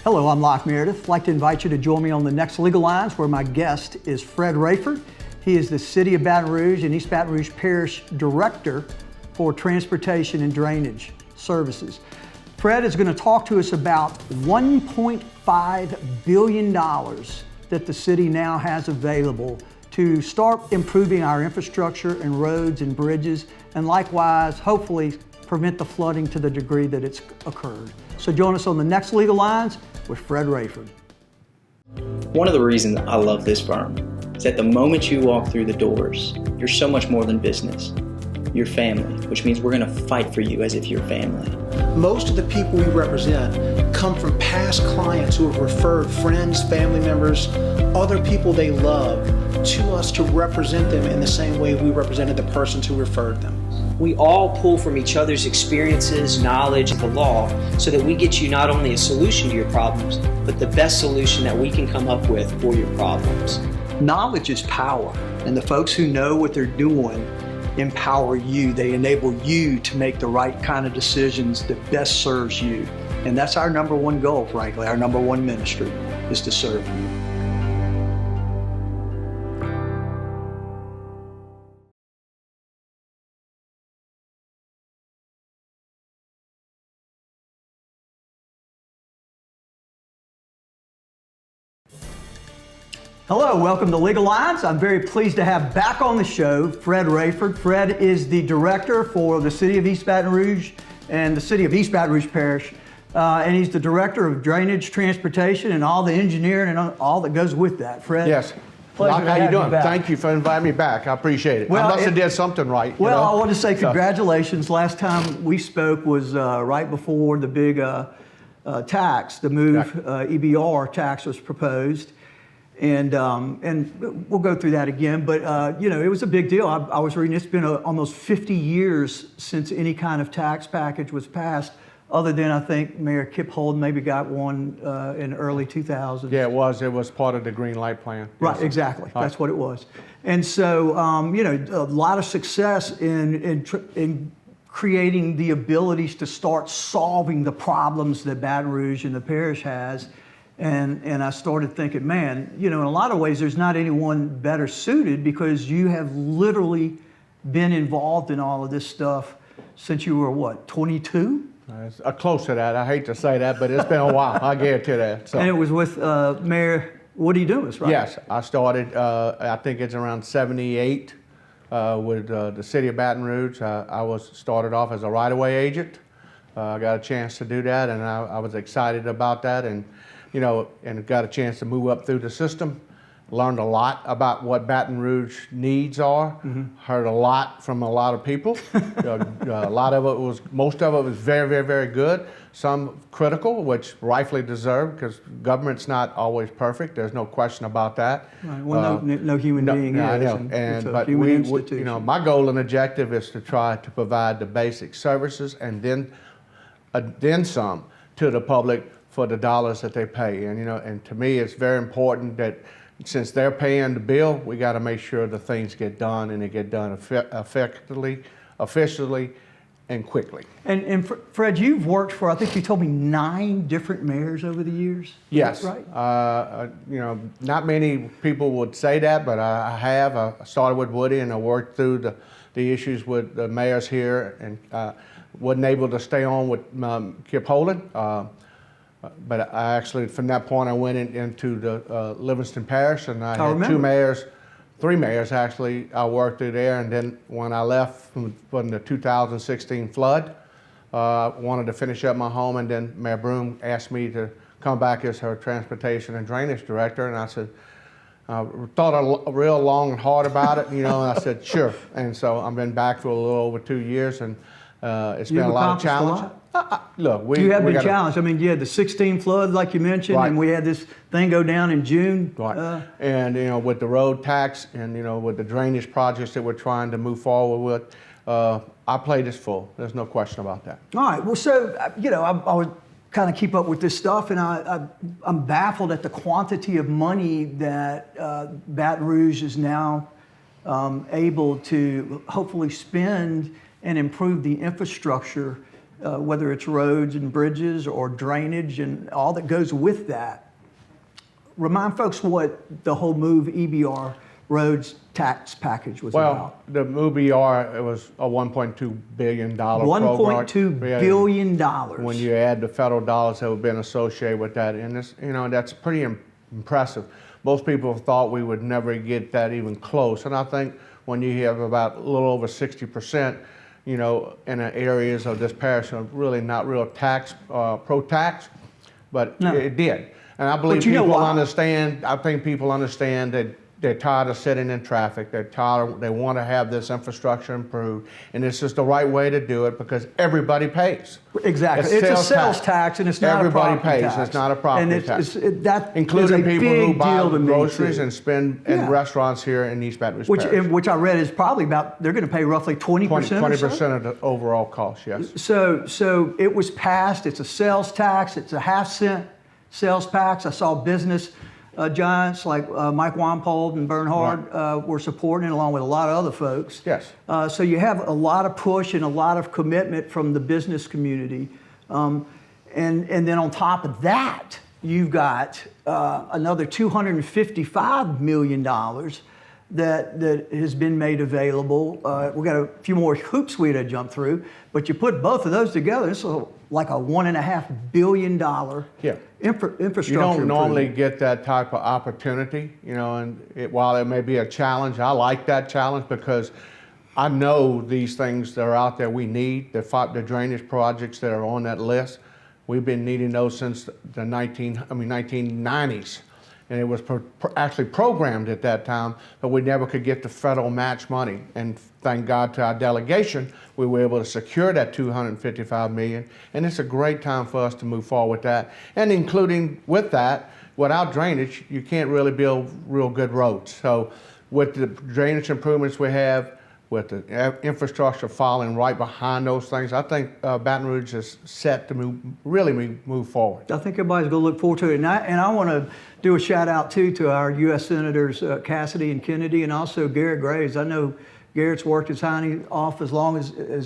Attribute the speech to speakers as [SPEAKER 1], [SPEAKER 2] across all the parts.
[SPEAKER 1] Hello, I'm Locke Meredith. I'd like to invite you to join me on the next Legal Lines, where my guest is Fred Raiford. He is the City of Baton Rouge and East Baton Rouge Parish Director for Transportation and Drainage Services. Fred is going to talk to us about $1.5 billion that the city now has available to start improving our infrastructure and roads and bridges, and likewise, hopefully, prevent the flooding to the degree that it's occurred. So join us on the next Legal Lines with Fred Raiford.
[SPEAKER 2] One of the reasons I love this firm is that the moment you walk through the doors, you're so much more than business. You're family, which means we're going to fight for you as if you're family.
[SPEAKER 3] Most of the people we represent come from past clients who have referred friends, family members, other people they love to us to represent them in the same way we represented the persons who referred them.
[SPEAKER 4] We all pull from each other's experiences, knowledge of the law, so that we get you not only a solution to your problems, but the best solution that we can come up with for your problems.
[SPEAKER 1] Knowledge is power, and the folks who know what they're doing empower you. They enable you to make the right kind of decisions that best serves you. And that's our number one goal, frankly. Our number one ministry is to serve you. Hello, welcome to Legal Lines. I'm very pleased to have back on the show Fred Raiford. Fred is the director for the City of East Baton Rouge and the City of East Baton Rouge Parish. And he's the director of drainage, transportation, and all the engineering and all that goes with that. Fred?
[SPEAKER 5] Yes.
[SPEAKER 1] Pleasure
[SPEAKER 5] Locke,
[SPEAKER 1] to
[SPEAKER 5] how you
[SPEAKER 1] have
[SPEAKER 5] doing?
[SPEAKER 1] back.
[SPEAKER 5] Thank you for inviting me back. I appreciate it.
[SPEAKER 1] Well,
[SPEAKER 5] I must have did something right.
[SPEAKER 1] Well, I want to say
[SPEAKER 5] So-
[SPEAKER 1] congratulations. Last time we spoke was right before the big tax, the move EBR tax was proposed. And we'll go through that again, but it was a big deal. I was reading it's been almost 50 years since any kind of tax package was passed, other than I think Mayor Kip Holden maybe got one in early 2000s.
[SPEAKER 5] Yeah, it was. It was part of the Green Light Plan.
[SPEAKER 1] Right,
[SPEAKER 5] Yes.
[SPEAKER 1] exactly.
[SPEAKER 5] Right.
[SPEAKER 1] That's what it was. And so, a lot of success in creating the abilities to start solving the problems that Baton Rouge and the parish has. And I started thinking, man, in a lot of ways, there's not anyone better suited, because you have literally been involved in all of this stuff since you were, what, 22?
[SPEAKER 5] It's close to that. I hate to say that, but it's been a while. I guarantee that. So.
[SPEAKER 1] And it was with Mayor Woody Dumas, right?
[SPEAKER 5] Yes, I started, I think it's around 78 with the City of Baton Rouge. I started off as a right-of-way agent. I got a chance to do that, and I was excited about that. And got a chance to move up through the system, learned a lot about what Baton Rouge needs are, heard a lot from a lot of people. Most of it was very, very, very good. Some critical, which rightfully deserved, because government's not always perfect. There's no question about that.
[SPEAKER 1] Right. Well, no human being is.
[SPEAKER 5] I know.
[SPEAKER 1] It's a
[SPEAKER 5] But
[SPEAKER 1] human institution.
[SPEAKER 5] my goal and objective is to try to provide the basic services and then some to the public for the dollars that they pay. And to me, it's very important that since they're paying the bill, we got to make sure the things get done, and they get done effectively, efficiently, and quickly.
[SPEAKER 1] And Fred, you've worked for, I think you told me, 9 different mayors over the years? Is
[SPEAKER 5] Yes.
[SPEAKER 1] that right?
[SPEAKER 5] Not many people would say that, but I have. I started with Woody, and I worked through the issues with the mayors here, and wasn't able to stay on with Kip Holden. But I actually, from that point, I went into the Livingston Parish, and I had 3 mayors actually. I worked through there, and then when I left from the 2016 flood, wanted to finish up my home, and then Mayor Broom asked me to come back as her transportation and drainage director, and I said, thought real long and hard about it, and I said, sure. And so I've been back for a little over 2 years, and it's been a lot of challenge. Look,
[SPEAKER 1] you have been challenged. I mean, you had the 16 flood, like you mentioned,
[SPEAKER 5] right.
[SPEAKER 1] And we had this thing go down in June.
[SPEAKER 5] Right. And with the road tax and with the drainage projects that we're trying to move forward with, I played this full. There's no question about that.
[SPEAKER 1] All right. Well, so I would kind of keep up with this stuff, and I'm baffled at the quantity of money that Baton Rouge is now able to hopefully spend and improve the infrastructure whether it's roads and bridges or drainage and all that goes with that. Remind folks what the whole Move EBR roads tax package was about.
[SPEAKER 5] The Move EBR, it was a $1.2 billion program.
[SPEAKER 1] $1.2 billion.
[SPEAKER 5] When you add the federal dollars that have been associated with that, and it's, that's pretty impressive. Most people thought we would never get that even close, and I think when you have about a little over 60%, in the areas of this parish are really not real tax, pro-tax, but it did. And I believe people understand, I think people understand that they're tired of sitting in traffic. They're tired, they want to have this infrastructure improved. And it's just the right way to do it because everybody pays.
[SPEAKER 1] Exactly. It's a sales tax and it's not a property tax.
[SPEAKER 5] Everybody pays. It's not a property tax.
[SPEAKER 1] That
[SPEAKER 5] including
[SPEAKER 1] is a
[SPEAKER 5] people who
[SPEAKER 1] big
[SPEAKER 5] buy
[SPEAKER 1] deal to me,
[SPEAKER 5] groceries
[SPEAKER 1] too.
[SPEAKER 5] and spend in restaurants here in East Baton Rouge Parish.
[SPEAKER 1] Which I read is probably about, they're going to pay roughly 20%
[SPEAKER 5] 20% of the overall cost, yes.
[SPEAKER 1] So it was passed. It's a sales tax. It's a half-cent sales tax. I saw business giants like Mike Wampold and Bernhard were supporting it along with a lot of other folks.
[SPEAKER 5] Yes.
[SPEAKER 1] So you have a lot of push and a lot of commitment from the business community. And then on top of that, you've got another $255 million that has been made available. We've got a few more hoops we had to jump through, but you put both of those together, it's like a $1.5 billion infrastructure.
[SPEAKER 5] You don't normally get that type of opportunity, and while it may be a challenge, I like that challenge because I know these things that are out there we need, the drainage projects that are on that list. We've been needing those since the 1990s. And it was actually programmed at that time, but we never could get the federal match money. And thank God to our delegation, we were able to secure that $255 million. And it's a great time for us to move forward with that. And including with that, without drainage, you can't really build real good roads. So with the drainage improvements we have, with the infrastructure following right behind those things, I think Baton Rouge is set to really move forward.
[SPEAKER 1] I think everybody's going to look forward to it. And I want to do a shout out too to our U.S. Senators Cassidy and Kennedy and also Garrett Graves. I know Garrett's worked his hiney off as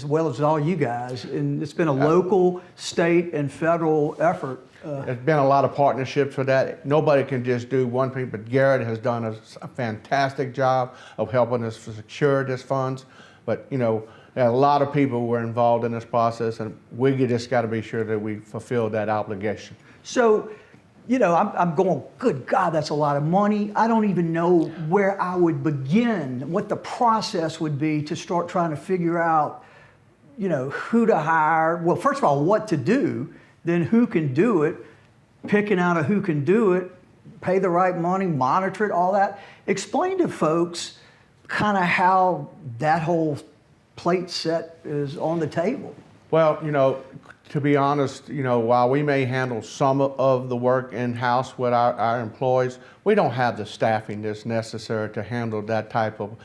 [SPEAKER 1] well as all you guys. And it's been a local, state, and federal effort.
[SPEAKER 5] There's been a lot of partnerships for that. Nobody can just do one thing, but Garrett has done a fantastic job of helping us secure this funds. But, there are a lot of people who were involved in this process, and we just got to be sure that we fulfill that obligation.
[SPEAKER 1] So, I'm going, good God, that's a lot of money. I don't even know where I would begin, what the process would be to start trying to figure out, who to hire. Well, first of all, what to do. Then who can do it, picking out who can do it, pay the right money, monitor it, all that. Explain to folks kind of how that whole plate set is on the table.
[SPEAKER 5] Well, to be honest, while we may handle some of the work in-house with our employees, we don't have the staffing that's necessary to handle that type of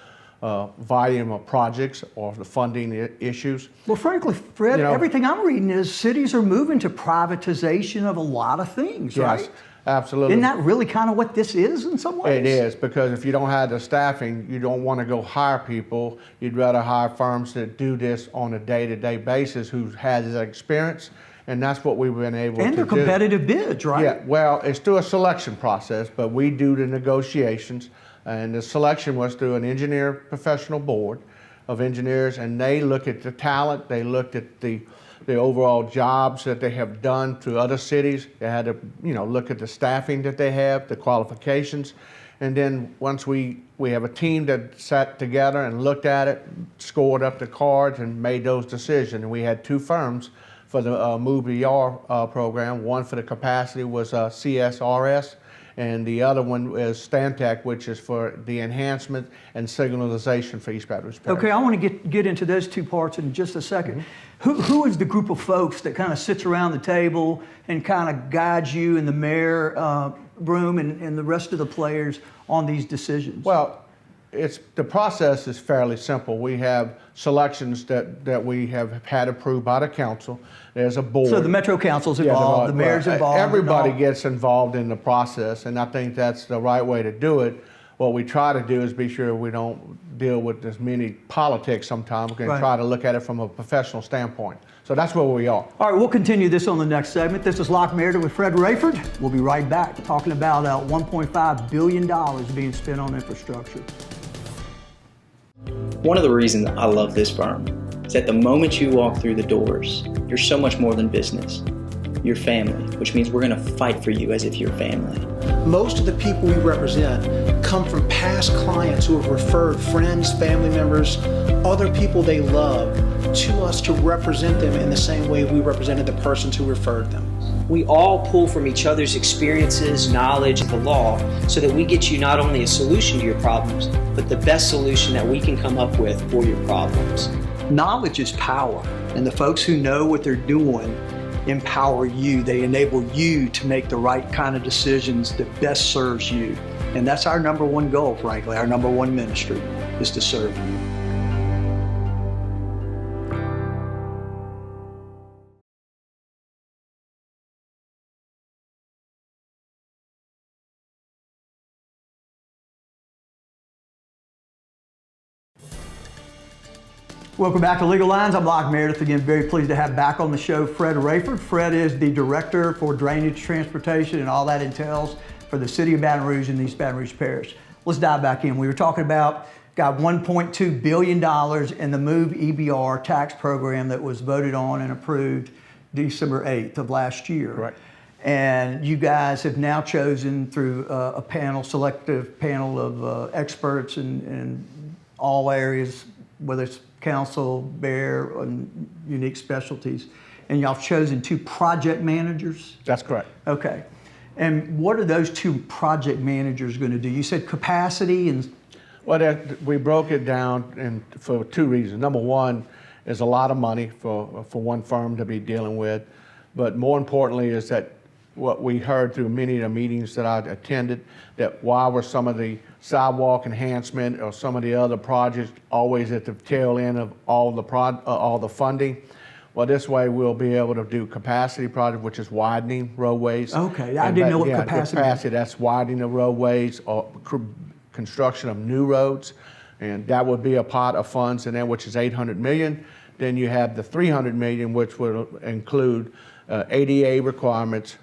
[SPEAKER 5] volume of projects or the funding issues.
[SPEAKER 1] Well, frankly, Fred, everything I'm reading is cities are moving to privatization of a lot of things, right?
[SPEAKER 5] Yes, absolutely.
[SPEAKER 1] Isn't that really kind of what this is in some ways?
[SPEAKER 5] It is, because if you don't have the staffing, you don't want to go hire people. You'd rather hire firms that do this on a day-to-day basis who has that experience, and that's what we've been able to do.
[SPEAKER 1] And they're competitive bids, right?
[SPEAKER 5] Yeah, well, it's through a selection process, but we do the negotiations. And the selection was through an engineer professional board of engineers, and they look at the talent, they looked at the overall jobs that they have done to other cities. They had to, look at the staffing that they have, the qualifications. And then once we have a team that sat together and looked at it, scored up the cards and made those decisions. And we had two firms for the Move EBR program. One for the capacity was CSRS, and the other one is Stantec, which is for the enhancement and signalization for East Baton Rouge Parish.
[SPEAKER 1] Okay, I want to get into those two parts in just a second. Mm-hmm. Who is the group of folks that kind of sits around the table and kind of guides you in the mayor room and the rest of the players on these decisions?
[SPEAKER 5] Well, the process is fairly simple. We have selections that we have had approved by the council. There's a board.
[SPEAKER 1] So the Metro Council's involved, the mayor's involved.
[SPEAKER 5] Everybody gets involved in the process, and I think that's the right way to do it. what we try to do is be sure we don't deal with as many politics sometimes. We're going to try to look at it from a professional standpoint. So that's where we are.
[SPEAKER 1] All right, we'll continue this on the next segment. This is Locke Meredith with Fred Raiford. We'll be right back talking about $1.5 billion being spent on infrastructure.
[SPEAKER 2] One of the reasons I love this firm is that the moment you walk through the doors, you're so much more than business. You're family, which means we're going to fight for you as if you're family.
[SPEAKER 3] Most of the people we represent come from past clients who have referred friends, family members, other people they love to us to represent them in the same way we represented the persons who referred them.
[SPEAKER 4] We all pull from each other's experiences, knowledge, the law, so that we get you not only a solution to your problems, but the best solution that we can come up with for your problems.
[SPEAKER 1] Knowledge is power, and the folks who know what they're doing empower you. They enable you to make the right kind of decisions that best serves you. And that's our number one goal, frankly. Our number one ministry is to serve you. Welcome back to Legal Lines. I'm Locke Meredith. Again, very pleased to have back on the show Fred Raiford. Fred is the Director for Drainage, Transportation, and all that entails for the City of Baton Rouge and East Baton Rouge Parish. Let's dive back in. We were talking about $1.2 billion in the MOVE EBR tax program that was voted on and approved December 8th of last year.
[SPEAKER 5] Right.
[SPEAKER 1] And you guys have now chosen through a selective panel of experts in all areas, whether it's council, BEAR, and unique specialties, and y'all have chosen 2 project managers?
[SPEAKER 5] That's correct.
[SPEAKER 1] Okay. And what are those 2 project managers going to do? You said capacity and...
[SPEAKER 5] Well, we broke it down for 2 reasons. Number one is a lot of money for one firm to be dealing with, but more importantly is that what we heard through many of the meetings that I attended, that why were some of the sidewalk enhancement or some of the other projects always at the tail end of all the funding? Well, this way we'll be able to do capacity project, which is widening roadways.
[SPEAKER 1] Okay, I didn't know what capacity.
[SPEAKER 5] That's widening the roadways or construction of new roads, and that would be a pot of funds in there, which is $800 million. Then you have the $300 million, which will include ADA requirements,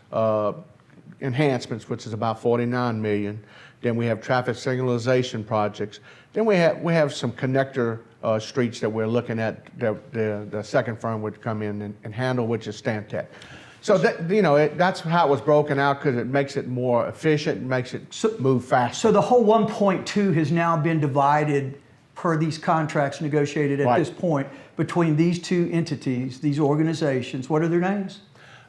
[SPEAKER 5] enhancements, which is about $49 million. Then we have traffic signalization projects. Then we have some connector streets that we're looking at that the second firm would come in and handle, which is Stantec. So that's how it was broken out because it makes it more efficient, makes it move faster.
[SPEAKER 1] So the whole 1.2 has now been divided per these contracts negotiated at this point between these 2 entities, these organizations. What are their names?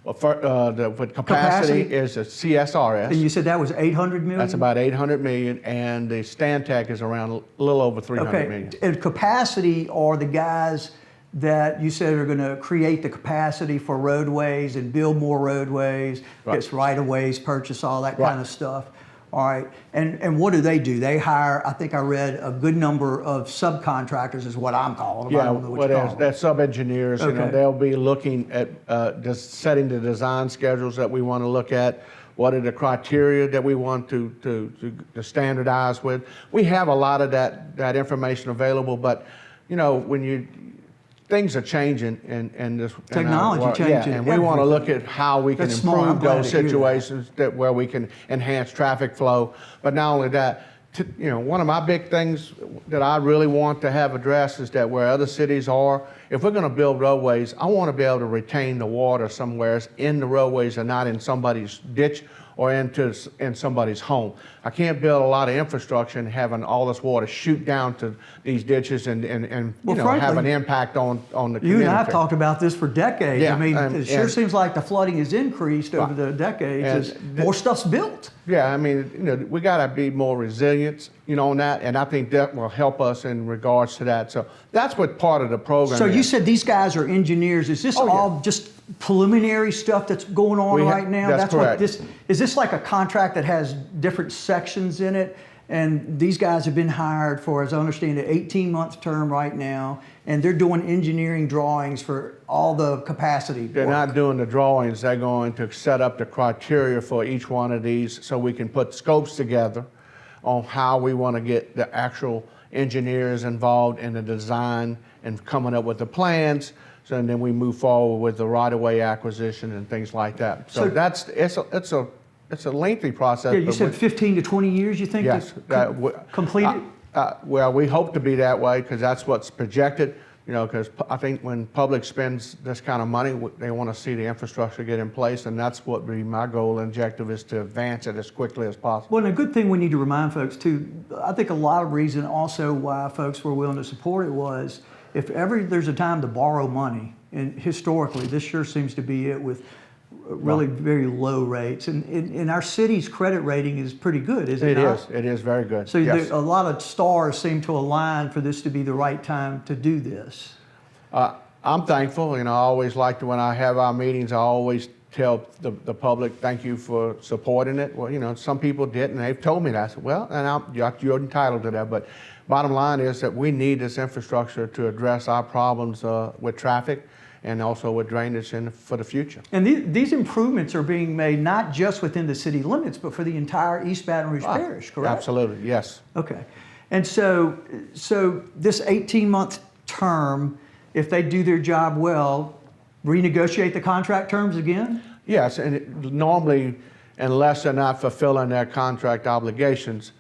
[SPEAKER 5] Well, for capacity is a CSRS.
[SPEAKER 1] And you said that was $800 million?
[SPEAKER 5] That's about $800 million, and the Stantec is around a little over $300 million.
[SPEAKER 1] And capacity are the guys that you said are going to create the capacity for roadways and build more roadways, gets right-of-ways, purchase, all that kind of stuff. All right, and what do? They hire, I think I read, a good number of subcontractors is what I'm calling them.
[SPEAKER 5] Yeah, well, they're sub-engineers.
[SPEAKER 1] Okay.
[SPEAKER 5] They'll be looking at just setting the design schedules that we want to look at. What are the criteria that we want to standardize with? We have a lot of that information available, but when things are changing and this
[SPEAKER 1] technology changing.
[SPEAKER 5] And we want to look at how we can improve those situations where we can enhance traffic flow. But not only that, one of my big things that I really want to have addressed is that where other cities are, if we're going to build roadways, I want to be able to retain the water somewhere in the roadways and not in somebody's ditch or in somebody's home. I can't build a lot of infrastructure and having all this water shoot down to these ditches and frankly, have an impact on the community.
[SPEAKER 1] You and I have talked about this for decades.
[SPEAKER 5] Yeah,
[SPEAKER 1] I mean, it sure seems like the flooding has increased over the decades as more stuff's built.
[SPEAKER 5] Yeah, I mean, we got to be more resilient, on that, and I think that will help us in regards to that. So that's what part of the program
[SPEAKER 1] So
[SPEAKER 5] is.
[SPEAKER 1] you said these guys are engineers. Is this all just preliminary stuff that's going on right now?
[SPEAKER 5] That's correct.
[SPEAKER 1] Is this like a contract that has different sections in it? And these guys have been hired for, as I understand it, 18-month term right now, and they're doing engineering drawings for all the capacity
[SPEAKER 5] They're
[SPEAKER 1] work.
[SPEAKER 5] not doing the drawings. They're going to set up the criteria for each one of these so we can put scopes together. on how we want to get the actual engineers involved in the design and coming up with the plans. So and then we move forward with the right-of-way acquisition and things like that. So it's a lengthy process.
[SPEAKER 1] Yeah, you said 15 to 20 years, you think?
[SPEAKER 5] Yes.
[SPEAKER 1] Complete it?
[SPEAKER 5] Well, we hope to be that way because that's what's projected. Because I think when public spends this kind of money, they want to see the infrastructure get in place, and that's what would be my goal and objective, is to advance it as quickly as possible.
[SPEAKER 1] Well, and a good thing we need to remind folks too, I think a lot of reason also why folks were willing to support it was, if ever there's a time to borrow money, and historically this sure seems to be it with really very low rates, and our city's credit rating is pretty good, is it not?
[SPEAKER 5] It is very good.
[SPEAKER 1] So
[SPEAKER 5] yes.
[SPEAKER 1] a lot of stars seem to align for this to be the right time to do this.
[SPEAKER 5] I'm thankful. I always like to, when I have our meetings, I always tell the public, thank you for supporting it. Well, some people didn't, and they've told me that. I said, well, and you're entitled to that, but bottom line is that we need this infrastructure to address our problems with traffic and also with drainage for the future.
[SPEAKER 1] And these improvements are being made not just within the city limits, but for the entire East Baton Rouge Parish, correct?
[SPEAKER 5] Absolutely, yes.
[SPEAKER 1] Okay. And so this 18-month term, if they do their job well, renegotiate the contract terms again?
[SPEAKER 5] Yes, and normally, unless they're not fulfilling their contract obligations,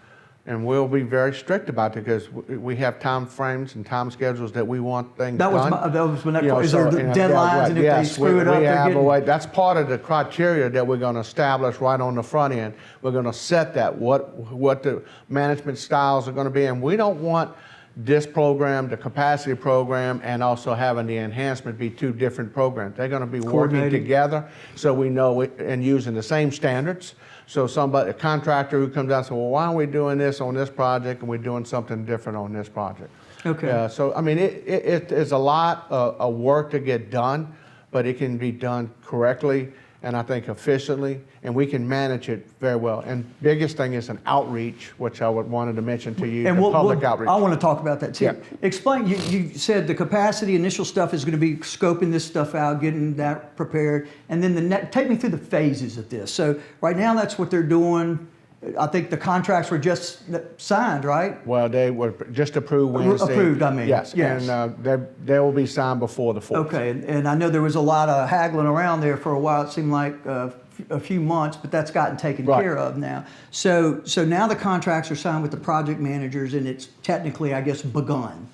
[SPEAKER 5] and we'll be very strict about it because we have time frames and time schedules that we want things done.
[SPEAKER 1] That was my next question. Is there deadlines, and if they screw it up,
[SPEAKER 5] that's part of the criteria that we're going to establish right on the front end. We're going to set that, what the management styles are going to be, and we don't want this program, the capacity program, and also having the enhancement be two different programs. They're going to be working together, so we know and using the same standards. So a contractor who comes out and says, well, why are we doing this on this project and we're doing something different on this project?
[SPEAKER 1] Okay.
[SPEAKER 5] So, I mean, it is a lot of work to get done, but it can be done correctly and I think efficiently, and we can manage it very well. And biggest thing is an outreach, which I wanted to mention to you,
[SPEAKER 1] and
[SPEAKER 5] public outreach.
[SPEAKER 1] I want to talk about that too.
[SPEAKER 5] Yeah.
[SPEAKER 1] Explain, you said the capacity initial stuff is going to be scoping this stuff out, getting that prepared, and then take me through the phases of this. So right now that's what they're doing. I think the contracts were just signed, right?
[SPEAKER 5] Well, they were just approved Wednesday.
[SPEAKER 1] Approved, I mean.
[SPEAKER 5] Yes,
[SPEAKER 1] yes.
[SPEAKER 5] And they will be signed before the 4th.
[SPEAKER 1] Okay, and I know there was a lot of haggling around there for a while. It seemed like a few months, but that's gotten taken care of now. So now the contracts are signed with the project managers, and it's technically, I guess, begun.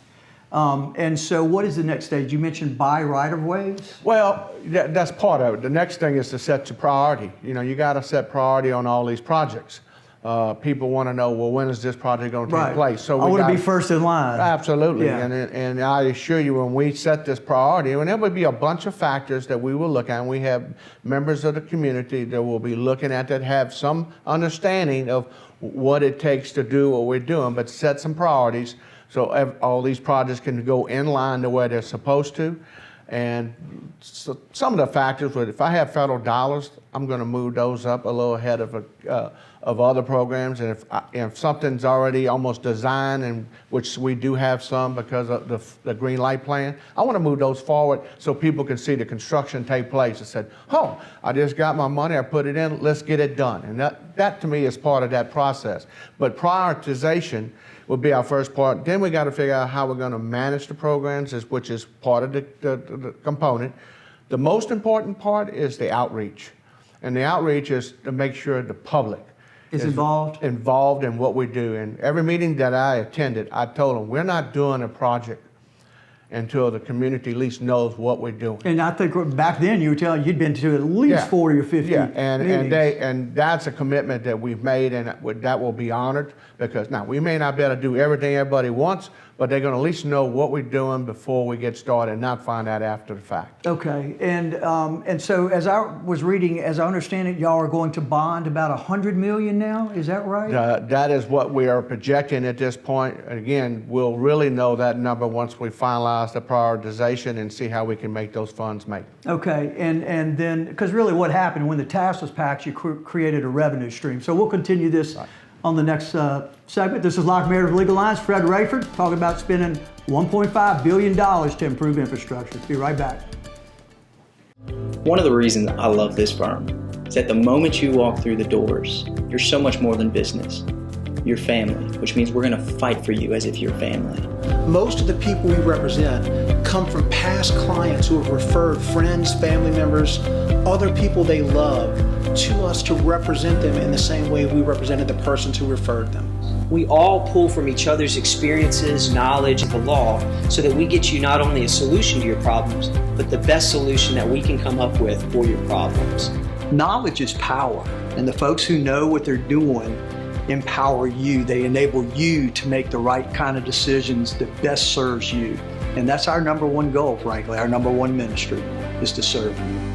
[SPEAKER 1] And so what is the next stage? You mentioned buy right-of-ways?
[SPEAKER 5] Well, that's part of it. The next thing is to set your priority. You got to set priority on all these projects. People want to know, well, when is this project going to take place? So
[SPEAKER 1] I want to be first in line.
[SPEAKER 5] Absolutely.
[SPEAKER 1] Yeah.
[SPEAKER 5] And I assure you, when we set this priority, and there will be a bunch of factors that we will look at, and we have members of the community that will be looking at that have some understanding of what it takes to do what we're doing, but set some priorities so all these projects can go in line the way they're supposed to. And so some of the factors, if I have federal dollars, I'm going to move those up a little ahead of other programs. And if something's already almost designed, and which we do have some because of the green light plan, I want to move those forward so people can see the construction take place. I said, oh, I just got my money, I put it in, let's get it done. And that to me is part of that process. But prioritization will be our first part. Then we got to figure out how we're going to manage the programs, which is part of the component. The most important part is the outreach. And the outreach is to make sure the public
[SPEAKER 1] is involved
[SPEAKER 5] in what we do. And every meeting that I attended, I told them, we're not doing a project until the community at least knows what we're doing.
[SPEAKER 1] And I think back then you were telling you'd been to at least 40 or 50 meetings.
[SPEAKER 5] And that's a commitment that we've made, and that will be honored, because now we may not be able to do everything everybody wants, but they're going to at least know what we're doing before we get started and not find out after the fact.
[SPEAKER 1] Okay, and so as I was reading, as I understand it, y'all are going to bond about $100 million now, is that right?
[SPEAKER 5] That is what we are projecting at this point. Again, we'll really know that number once we finalize the prioritization and see how we can make those funds make.
[SPEAKER 1] Okay, and then, because really what happened when the tax was passed, you created a revenue stream. So we'll continue this on the next segment. This is Locke Meredith Legal Lines. Fred Raiford talking about spending $1.5 billion to improve infrastructure. Be right back.
[SPEAKER 2] One of the reasons I love this firm is that the moment you walk through the doors, you're so much more than business. your family, which means we're going to fight for you as if you're family.
[SPEAKER 3] Most of the people we represent come from past clients who have referred friends, family members, other people they love to us to represent them in the same way we represented the persons who referred them.
[SPEAKER 4] We all pull from each other's experiences, knowledge, and the law so that we get you not only a solution to your problems, but the best solution that we can come up with for your problems.
[SPEAKER 1] Knowledge is power, and the folks who know what they're doing empower you. They enable you to make the right kind of decisions that best serves you. And that's our number one goal, frankly. Our number one ministry is to serve you.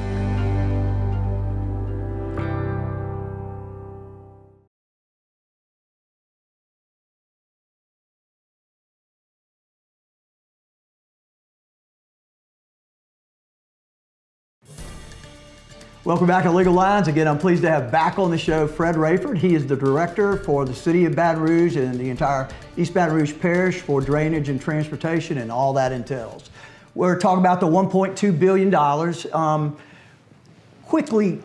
[SPEAKER 1] Welcome back to Legal Lines. Again, I'm pleased to have back on the show Fred Raiford. He is the director for the city of Baton Rouge and the entire East Baton Rouge Parish for drainage and transportation and all that entails. We're talking about the $1.2 billion. Quickly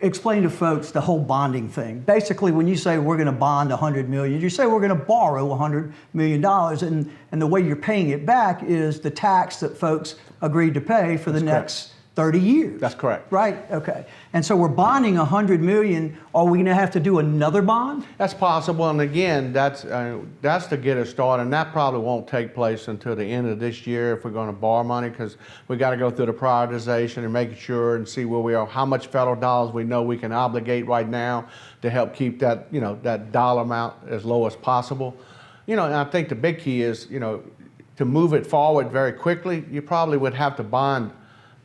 [SPEAKER 1] explain to folks the whole bonding thing. Basically, when you say we're going to bond $100 million, you say we're going to borrow $100 million, and the way you're paying it back is the tax that folks agreed to pay for the next 30 years.
[SPEAKER 5] That's correct.
[SPEAKER 1] Right, okay. And so we're bonding $100 million. Are we gonna have to do another bond?
[SPEAKER 5] That's possible, and again, that's to get us started, and that probably won't take place until the end of this year if we're gonna borrow money, because we gotta go through the prioritization and making sure and see where we are, how much federal dollars we know we can obligate right now to help keep that, that dollar amount as low as possible. And I think the big key is, to move it forward very quickly, you probably would have to bond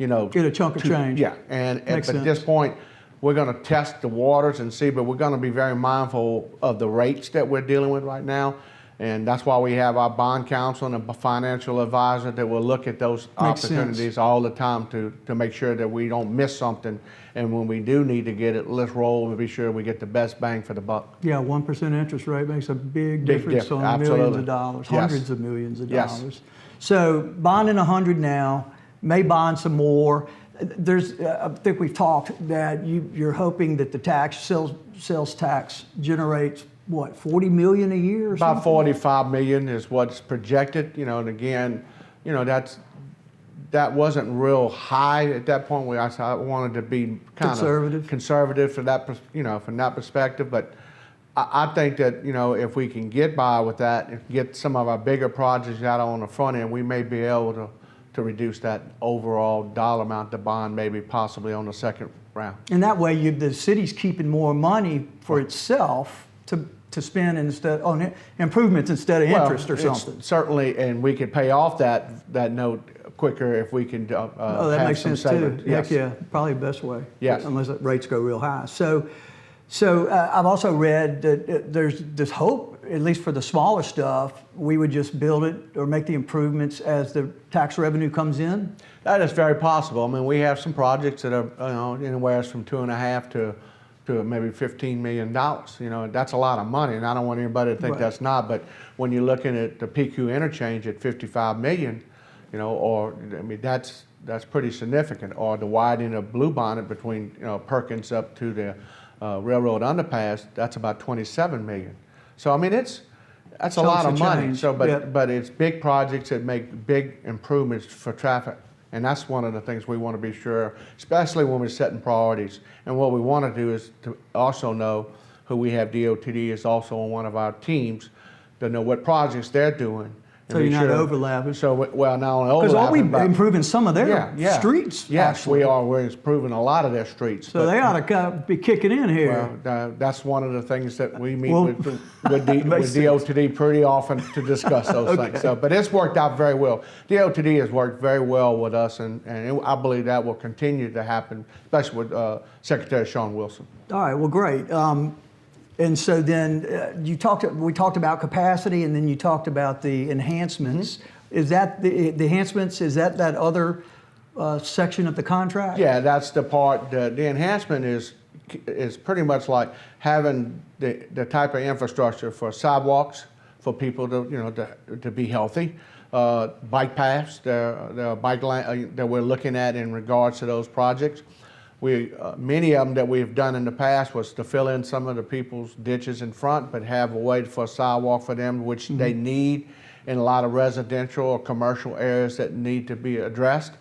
[SPEAKER 1] Get a chunk of change.
[SPEAKER 5] Yeah, and at
[SPEAKER 1] Makes
[SPEAKER 5] this
[SPEAKER 1] sense.
[SPEAKER 5] point, we're going to test the waters and see, but we're going to be very mindful of the rates that we're dealing with right now. And that's why we have our bond counsel and a financial advisor that will look at those
[SPEAKER 1] Makes
[SPEAKER 5] opportunities
[SPEAKER 1] sense.
[SPEAKER 5] all the time to make sure that we don't miss something. And when we do need to get it, let's roll and be sure we get the best bang for the buck.
[SPEAKER 1] Yeah, 1% interest rate makes a big
[SPEAKER 5] Big
[SPEAKER 1] difference
[SPEAKER 5] difference,
[SPEAKER 1] on millions
[SPEAKER 5] absolutely.
[SPEAKER 1] of dollars,
[SPEAKER 5] Yes.
[SPEAKER 1] hundreds of millions of
[SPEAKER 5] Yes.
[SPEAKER 1] dollars. So bonding 100 now, may bond some more. I think we've talked that you're hoping that the sales tax generates what, 40 million a year or
[SPEAKER 5] About
[SPEAKER 1] something?
[SPEAKER 5] 45 million is what's projected, and again, that wasn't real high at that point. I wanted to be kind of conservative for that, from that perspective. But I think that, if we can get by with that and get some of our bigger projects out on the front end, we may be able to reduce that overall dollar amount to bond, maybe possibly on the second round.
[SPEAKER 1] And that way, the city's keeping more money for itself to spend on improvements instead of interest or something.
[SPEAKER 5] Certainly, and we could pay off that note quicker if we can
[SPEAKER 1] that
[SPEAKER 5] have
[SPEAKER 1] makes
[SPEAKER 5] some
[SPEAKER 1] sense
[SPEAKER 5] savings.
[SPEAKER 1] too. Heck yeah, probably the best way.
[SPEAKER 5] Yes.
[SPEAKER 1] Unless the rates go real high. So I've also read that there's this hope, at least for the smaller stuff, we would just build it or make the improvements as the tax revenue comes in.
[SPEAKER 5] That is very possible. I mean, we have some projects that are anywhere from $2.5 to maybe $15 million. That's a lot of money, and I don't want anybody to think
[SPEAKER 1] Right.
[SPEAKER 5] that's not. But when you're looking at the PQ interchange at $55 million, that's pretty significant. Or the widening of Blue Bonnet between Perkins up to the railroad underpass, that's about $27 million. So I mean, that's a lot of money.
[SPEAKER 1] change.
[SPEAKER 5] So,
[SPEAKER 1] Yeah.
[SPEAKER 5] but it's big projects that make big improvements for traffic, and that's one of the things we want to be sure, especially when we're setting priorities. And what we want to do is to also know who we have. DOTD is also on one of our teams to know what projects they're doing.
[SPEAKER 1] So you're not overlapping.
[SPEAKER 5] So well, not only
[SPEAKER 1] Because
[SPEAKER 5] overlapping,
[SPEAKER 1] are we improving some of their streets?
[SPEAKER 5] Yes,
[SPEAKER 1] actually?
[SPEAKER 5] we are. We're improving a lot of their streets.
[SPEAKER 1] So they ought to be kicking in here.
[SPEAKER 5] Well, that's one of the things that we meet
[SPEAKER 1] Well,
[SPEAKER 5] with DOTD pretty often to discuss those things. So, but it's worked out very well. DOTD has worked very well with us, and I believe that will continue to happen, especially with Secretary Sean Wilson.
[SPEAKER 1] All right, well, great. And so then we talked about capacity, and then you talked about the enhancements.
[SPEAKER 5] Mm-hmm.
[SPEAKER 1] Is that the enhancements? Is that other section of the contract?
[SPEAKER 5] Yeah, that's the part. The enhancement is pretty much like having the type of infrastructure for sidewalks for people to be healthy, bike paths, the bike lane that we're looking at in regards to those projects. Many of them that we've done in the past was to fill in some of the people's ditches in front, but have a way for a sidewalk for them, which they need in a lot of residential or commercial areas that need to be addressed.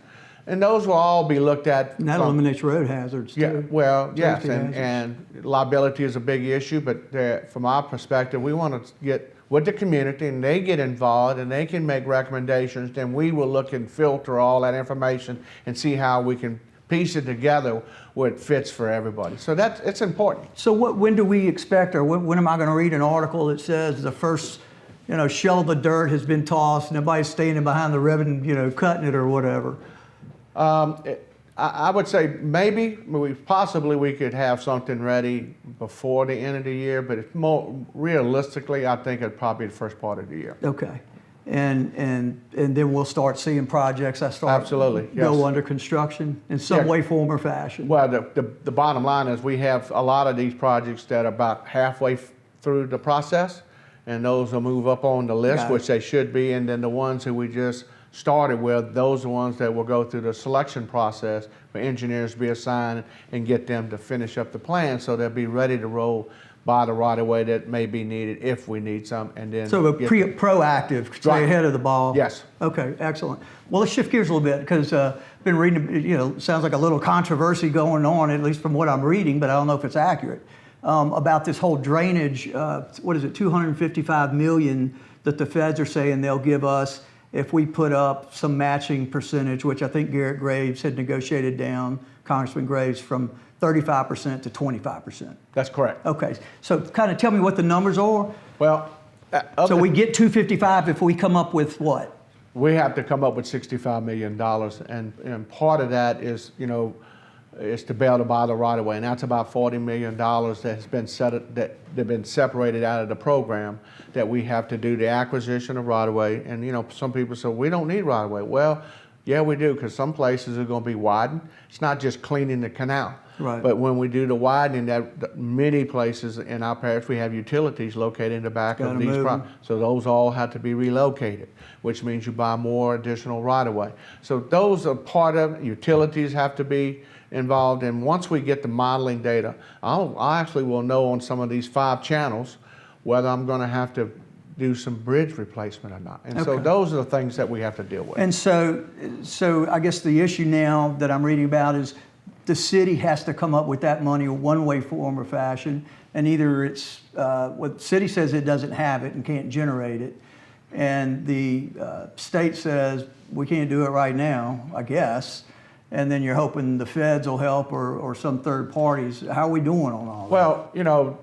[SPEAKER 5] And those will all be looked at.
[SPEAKER 1] And that eliminates road hazards too.
[SPEAKER 5] Yeah, well, yes,
[SPEAKER 1] Safety hazards.
[SPEAKER 5] and liability is a big issue, but from our perspective, we want to get with the community and they get involved and they can make recommendations, then we will look and filter all that information and see how we can piece it together where it fits for everybody. So it's important.
[SPEAKER 1] So when do we expect, or when am I going to read an article that says the first, shell of the dirt has been tossed and everybody's standing behind the ribbon, cutting it or whatever?
[SPEAKER 5] I would say maybe possibly we could have something ready before the end of the year, but it's more realistically, I think it'd probably be the first part of the year.
[SPEAKER 1] Okay. And then we'll start seeing projects that start
[SPEAKER 5] Absolutely,
[SPEAKER 1] go
[SPEAKER 5] yes.
[SPEAKER 1] under construction in some way, form, or fashion.
[SPEAKER 5] Well, the bottom line is we have a lot of these projects that are about halfway through the process, and those will move up on the list,
[SPEAKER 1] Got it.
[SPEAKER 5] which they should be, and then the ones that we just started with, those are the ones that will go through the selection process for engineers to be assigned and get them to finish up the plan so they'll be ready to roll by the right of way that may be needed if we need some, and then
[SPEAKER 1] So proactive, stay
[SPEAKER 5] Right.
[SPEAKER 1] ahead of the ball.
[SPEAKER 5] Yes.
[SPEAKER 1] Okay, excellent. Well, let's shift gears a little bit because been reading, sounds like a little controversy going on, at least from what I'm reading, but I don't know if it's accurate, about this whole drainage, what is it, $255 million that the feds are saying they'll give us if we put up some matching percentage, which I think Garrett Graves had negotiated down, Congressman Graves, from 35% to 25%.
[SPEAKER 5] That's correct.
[SPEAKER 1] Okay, so kind of tell me what the numbers are.
[SPEAKER 5] Well,
[SPEAKER 1] So we get 255 if we come up with what?
[SPEAKER 5] we have to come up with $65 million, and part of that is, is to bail to buy the right of way, and that's about $40 million that has been that they've been separated out of the program that we have to do the acquisition of right of way. And some people say we don't need right of way. Well, yeah, we do, because some places are going to be widened. It's not just cleaning the canal.
[SPEAKER 1] Right.
[SPEAKER 5] But when we do the widening, that many places in our parish we have utilities located in the back
[SPEAKER 1] Gotta
[SPEAKER 5] of these
[SPEAKER 1] move 'em.
[SPEAKER 5] properties. So those all have to be relocated, which means you buy more additional right-of-way. So those are part of it. Utilities have to be involved, and once we get the modeling data, I actually will know on some of these 5 channels whether I'm going to have to do some bridge replacement or not. And so
[SPEAKER 1] Okay.
[SPEAKER 5] those are the things that we have to deal with.
[SPEAKER 1] And so I guess the issue now that I'm reading about is the city has to come up with that money one way, form, or fashion, and either it's what the city says it doesn't have it and can't generate it, and the state says we can't do it right now, I guess, and then you're hoping the feds will help or some third parties. How are we doing on all that?
[SPEAKER 5] Well,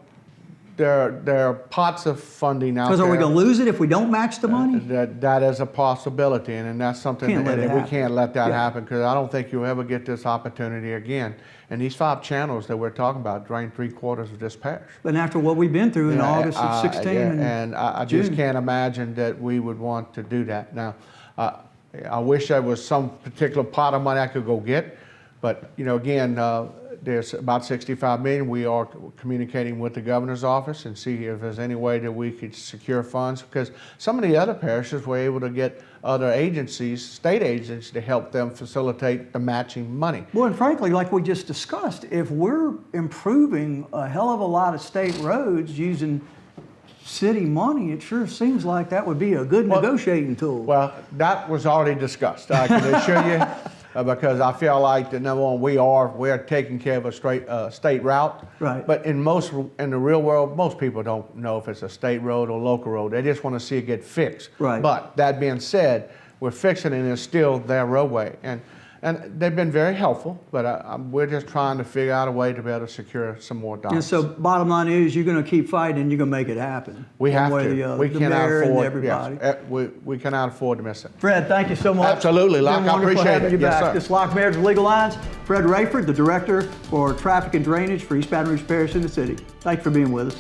[SPEAKER 5] there are pots of funding out there.
[SPEAKER 1] Because are we going to lose it if we don't match the money?
[SPEAKER 5] That is a possibility, and that's something
[SPEAKER 1] Can't let it
[SPEAKER 5] that we
[SPEAKER 1] happen.
[SPEAKER 5] can't let that
[SPEAKER 1] Yeah.
[SPEAKER 5] happen, because I don't think you'll ever get this opportunity again. And these 5 channels that we're talking about drain 3/4 of this parish.
[SPEAKER 1] And after what we've been through in August of 16
[SPEAKER 5] yeah,
[SPEAKER 1] and
[SPEAKER 5] and I just
[SPEAKER 1] June.
[SPEAKER 5] can't imagine that we would want to do that. Now, I wish there was some particular pot of money I could go get, but again, there's about $65 million. We are communicating with the governor's office and see if there's any way that we could secure funds, because some of the other parishes were able to get other agencies, state agencies, to help them facilitate the matching money.
[SPEAKER 1] Well, and frankly, like we just discussed, if we're improving a hell of a lot of state roads using city money, it sure seems like that would be a good negotiating tool.
[SPEAKER 5] Well, that was already discussed, I can assure you, because I feel like that, number one, we're taking care of a state route.
[SPEAKER 1] Right.
[SPEAKER 5] But in the real world, most people don't know if it's a state road or local road. They just want to see it get fixed.
[SPEAKER 1] Right.
[SPEAKER 5] But that being said, we're fixing it and it's still their roadway. And they've been very helpful, but we're just trying to figure out a way to be able to secure some more dollars.
[SPEAKER 1] And so bottom line is you're going to keep fighting and you're going to make it happen.
[SPEAKER 5] We have
[SPEAKER 1] One way
[SPEAKER 5] to.
[SPEAKER 1] or the other.
[SPEAKER 5] We
[SPEAKER 1] The
[SPEAKER 5] cannot
[SPEAKER 1] mayor and
[SPEAKER 5] afford.
[SPEAKER 1] everybody.
[SPEAKER 5] Yes, we cannot afford to miss it.
[SPEAKER 1] Fred, thank you so much.
[SPEAKER 5] Absolutely,
[SPEAKER 1] It's been
[SPEAKER 5] Locke, I
[SPEAKER 1] wonderful
[SPEAKER 5] appreciate
[SPEAKER 1] having
[SPEAKER 5] it.
[SPEAKER 1] you
[SPEAKER 5] Yes,
[SPEAKER 1] back.
[SPEAKER 5] sir.
[SPEAKER 1] This is Locke Meredith Legal Lines. Fred Raiford, the Director for Traffic and Drainage for East Baton Rouge Parish in the city. Thanks for being with us.